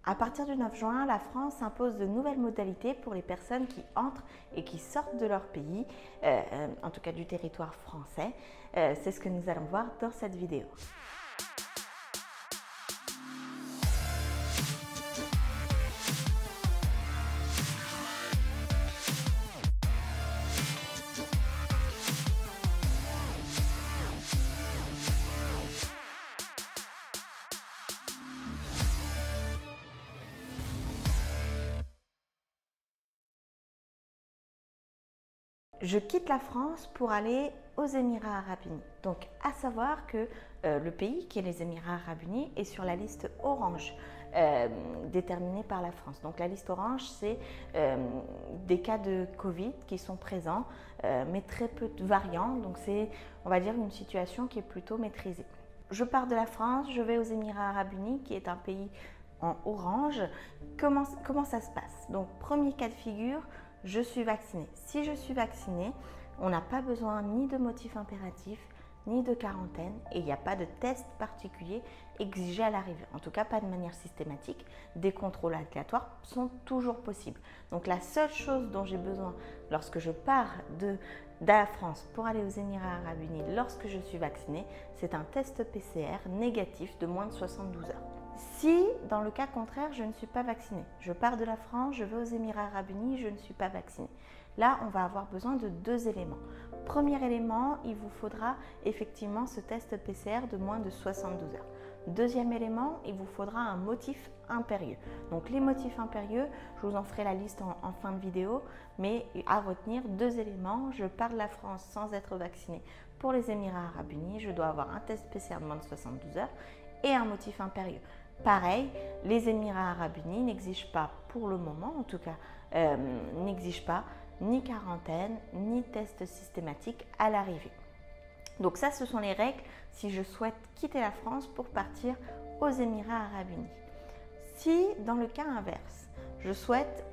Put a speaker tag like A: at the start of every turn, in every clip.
A: À partir du 9 juin, la France impose de nouvelles modalités pour les personnes qui entrent et qui sortent de leur pays, en tout cas du territoire français. C'est ce que nous allons voir dans cette vidéo. Je quitte la France pour aller aux Émirats Arabes Unis. Donc, à savoir que le pays, qui est les Émirats Arabes Unis, est sur la liste orange déterminée par la France. Donc, la liste orange, c'est des cas de Covid qui sont présents, mais très peu de variants. Donc, c'est, on va dire, une situation qui est plutôt maîtrisée. Je pars de la France, je vais aux Émirats Arabes Unis, qui est un pays en orange. Comment ça se passe? Donc, premier cas de figure, je suis vaccinée. Si je suis vaccinée, on n'a pas besoin ni de motif impératif, ni de quarantaine, et il n'y a pas de test particulier exigé à l'arrivée. En tout cas, pas de manière systématique. Des contrôles aléatoires sont toujours possibles. Donc la seule chose dont j'ai besoin lorsque je pars de la France pour aller aux Émirats Arabes Unis lorsque je suis vaccinée, c'est un test PCR négatif de moins de 72 heures. Si, dans le cas contraire, je ne suis pas vaccinée, je pars de la France, je vais aux Émirats Arabes Unis, je ne suis pas vaccinée. Là, on va avoir besoin de deux éléments. Premier élément, il vous faudra effectivement ce test PCR de moins de 72 heures. Deuxième élément, il vous faudra un motif impérieux. Donc les motifs impérieux, je vous en ferai la liste en fin de vidéo, mais à retenir deux éléments. Je pars de la France sans être vaccinée pour les Émirats Arabes Unis, je dois avoir un test PCR de moins de 72 heures et un motif impérieux. Pareil, les Émirats Arabes Unis n'exigent pas, pour le moment en tout cas, n'exigent pas ni quarantaine, ni test systématique à l'arrivée. Donc ça, ce sont les règles si je souhaite quitter la France pour partir aux Émirats Arabes Unis. Si, dans le cas inverse, je souhaite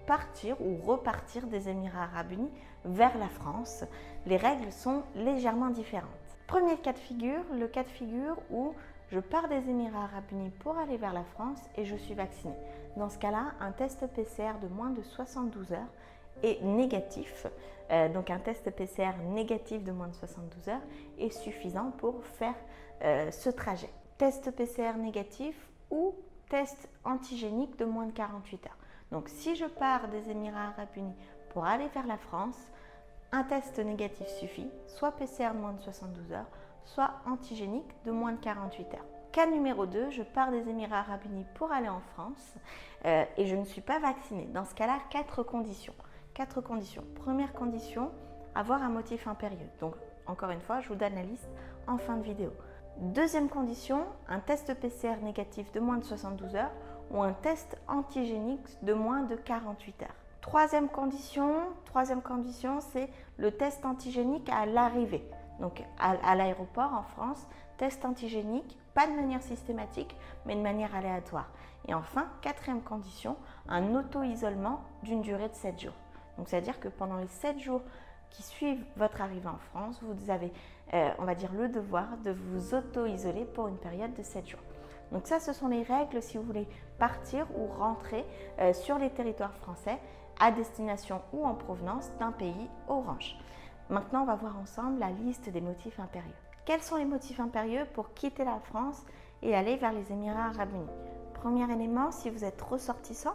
A: partir ou repartir des Émirats Arabes Unis vers la France, les règles sont légèrement différentes. Premier cas de figure, le cas de figure où je pars des Émirats Arabes Unis pour aller vers la France et je suis vaccinée. Dans ce cas-là, un test PCR de moins de 72 heures est négatif. Donc un test PCR négatif de moins de 72 heures est suffisant pour faire ce trajet. Test PCR négatif ou test antigénique de moins de 48 heures. Donc si je pars des Émirats Arabes Unis pour aller vers la France, un test négatif suffit, soit PCR de moins de 72 heures, soit antigénique de moins de 48 heures. Cas numéro 2, je pars des Émirats Arabes Unis pour aller en France et je ne suis pas vaccinée. Dans ce cas-là, 4 conditions. 4 conditions. Première condition, avoir un motif impérieux. Donc, encore une fois, je vous donne la liste en fin de vidéo. Deuxième condition, un test PCR négatif de moins de 72 heures ou un test antigénique de moins de 48 heures. Troisième condition, c'est le test antigénique à l'arrivée. Donc à l'aéroport en France, test antigénique, pas de manière systématique, mais de manière aléatoire. Et enfin, quatrième condition, un auto-isolement d'une durée de 7 jours. Donc c'est-à-dire que pendant les 7 jours qui suivent votre arrivée en France, vous avez, on va dire, le devoir de vous auto-isoler pour une période de 7 jours. Donc ça, ce sont les règles si vous voulez partir ou rentrer sur les territoires français à destination ou en provenance d'un pays orange. Maintenant, on va voir ensemble la liste des motifs impérieux. Quels sont les motifs impérieux pour quitter la France et aller vers les Émirats Arabes Unis? Premier élément, si vous êtes ressortissant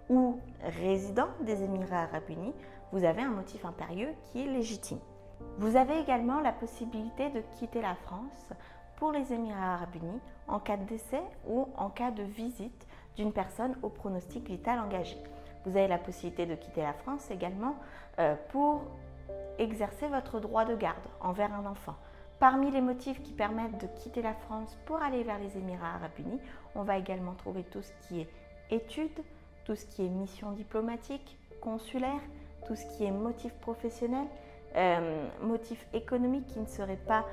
A: ou résident des Émirats Arabes Unis, vous avez un motif impérieux qui est légitime. Vous avez également la possibilité de quitter la France pour les Émirats Arabes Unis en cas de décès ou en cas de visite d'une personne au pronostic vital engagé. Vous avez la possibilité de quitter la France également pour exercer votre droit de garde envers un enfant. Parmi les motifs qui permettent de quitter la France pour aller vers les Émirats Arabes Unis, on va également trouver tout ce qui est études, tout ce qui est mission diplomatique, consulaire, tout ce qui est motif professionnel, motif économique qui ne serait pas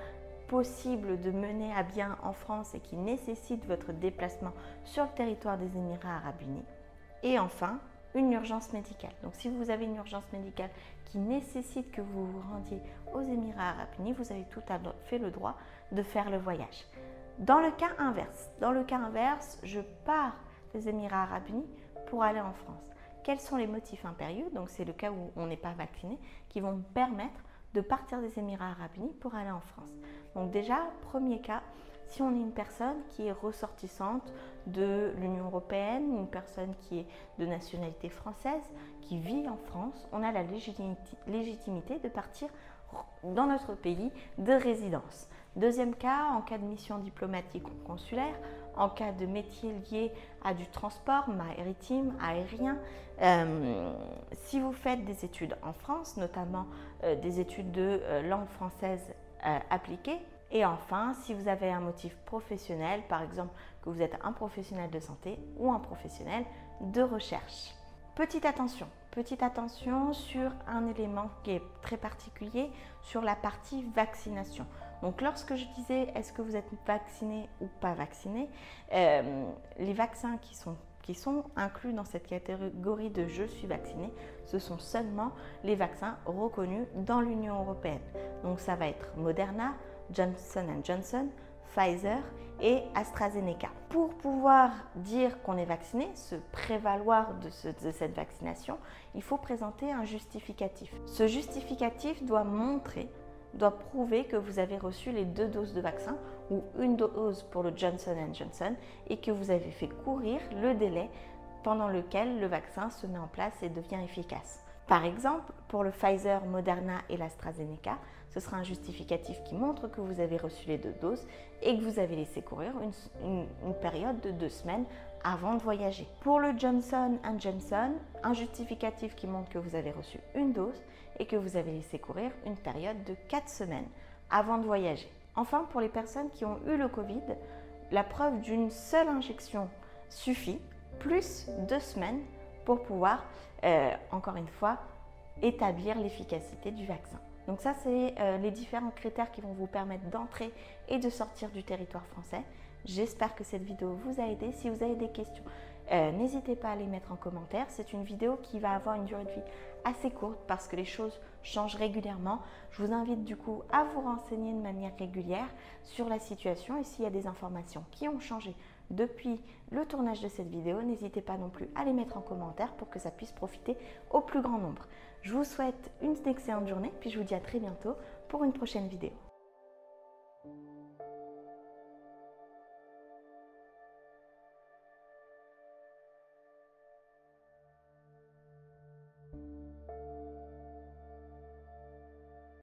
A: possible de mener à bien en France et qui nécessite votre déplacement sur le territoire des Émirats Arabes Unis. Et enfin, une urgence médicale. Donc si vous avez une urgence médicale qui nécessite que vous vous rendiez aux Émirats Arabes Unis, vous avez tout à fait le droit de faire le voyage. Dans le cas inverse, je pars des Émirats Arabes Unis pour aller en France. Quels sont les motifs impérieux, donc c'est le cas où on n'est pas vacciné, qui vont me permettre de partir des Émirats Arabes Unis pour aller en France. Donc déjà, premier cas, si on est une personne qui est ressortissante de l'Union européenne, une personne qui est de nationalité française, qui vit en France, on a la légitimité de partir dans notre pays de résidence. Deuxième cas, en cas de mission diplomatique ou consulaire, en cas de métier lié à du transport maritime, aérien, si vous faites des études en France, notamment des études de langue française appliquée, et enfin, si vous avez un motif professionnel, par exemple que vous êtes un professionnel de santé ou un professionnel de recherche. Petite attention sur un élément qui est très particulier, sur la partie vaccination. Donc lorsque je disais est-ce que vous êtes vacciné ou pas vacciné, les vaccins qui sont inclus dans cette catégorie de je suis vacciné, ce sont seulement les vaccins reconnus dans l'Union européenne. Donc ça va être Moderna, Johnson & Johnson, Pfizer et AstraZeneca. Pour pouvoir dire qu'on est vacciné, se prévaloir de cette vaccination, il faut présenter un justificatif. Ce justificatif doit prouver que vous avez reçu les 2 doses de vaccin ou une dose pour le Johnson & Johnson et que vous avez fait courir le délai pendant lequel le vaccin se met en place et devient efficace. Par exemple, pour le Pfizer, Moderna et l'AstraZeneca, ce sera un justificatif qui montre que vous avez reçu les 2 doses et que vous avez laissé courir une période de 2 semaines avant de voyager. Pour le Johnson & Johnson, un justificatif qui montre que vous avez reçu une dose et que vous avez laissé courir une période de 4 semaines avant de voyager. Enfin, pour les personnes qui ont eu le Covid, la preuve d'une seule injection suffit, plus 2 semaines pour pouvoir, encore une fois, établir l'efficacité du vaccin. Donc ça, c'est les différents critères qui vont vous permettre d'entrer et de sortir du territoire français. J'espère que cette vidéo vous a aidé. Si vous avez des questions, n'hésitez pas à les mettre en commentaire. C'est une vidéo qui va avoir une durée de vie assez courte parce que les choses changent régulièrement. Je vous invite du coup à vous renseigner de manière régulière sur la situation et s'il y a des informations qui ont changé depuis le tournage de cette vidéo, n'hésitez pas non plus à les mettre en commentaire pour que ça puisse profiter au plus grand nombre. Je vous souhaite une excellente journée, puis je vous dis à très bientôt pour une prochaine vidéo.